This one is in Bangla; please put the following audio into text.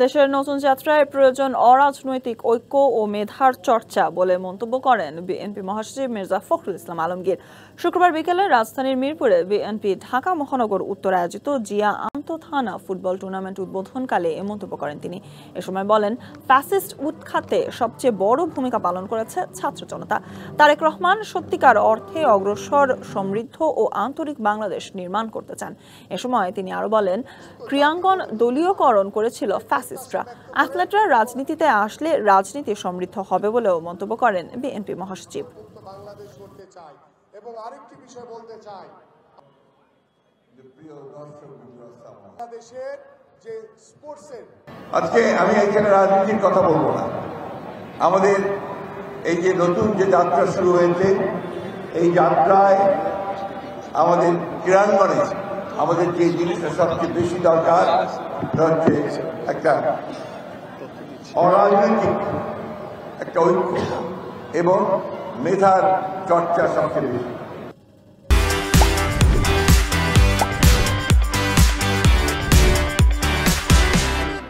দেশের নতুন যাত্রায় প্রয়োজন অরাজনৈতিক ঐক্য ও মেধার চর্চা বলে মন্তব্য করেন বিএনপি মহাসচিব মির্জা ফখরুল ইসলাম আলমগীর। শুক্রবার বিকেলে রাজধানীর মিরপুরে বিএনপি ঢাকা মহানগর উত্তর আয়োজিত জিয়া আন্তঃথানা ফুটবল টুর্নামেন্ট উদ্বোধনকালে এ মন্তব্য করেন তিনি। এ সময় বলেন, ফ্যাসিস্ট উৎখাতে সবচেয়ে বড় ভূমিকা পালন করেছে ছাত্র জনতা। তারেক রহমান সত্যিকার অর্থে অগ্রসর, সমৃদ্ধ ও আন্তরিক বাংলাদেশ নির্মাণ করতে চান। এ সময় তিনি আরো বলেন, ক্রীড়াঙ্গন দলীয়করণ করেছিল ফ্যাসিস্টরা। অ্যাথলেটরা রাজনীতিতে আসলে রাজনীতি সমৃদ্ধ হবে বলেও মন্তব্য করেন বিএনপি মহাসচিব। এবং আরেকটি বিষয় বলতে চাই, বাংলাদেশের যে স্পোর্টসের, আজকে আমি এখানে রাজনীতির কথা বলবো না। আমাদের এই যে নতুন যে যাত্রা শুরু হয়েছে, এই যাত্রায় আমাদের ক্রীড়াঙ্গনে আমাদের যে জিনিসটা সবচেয়ে বেশি দরকার হচ্ছে একটা অরাজনৈতিক একটা ঐক্য এবং মেধার চর্চা সবচেয়ে বেশি।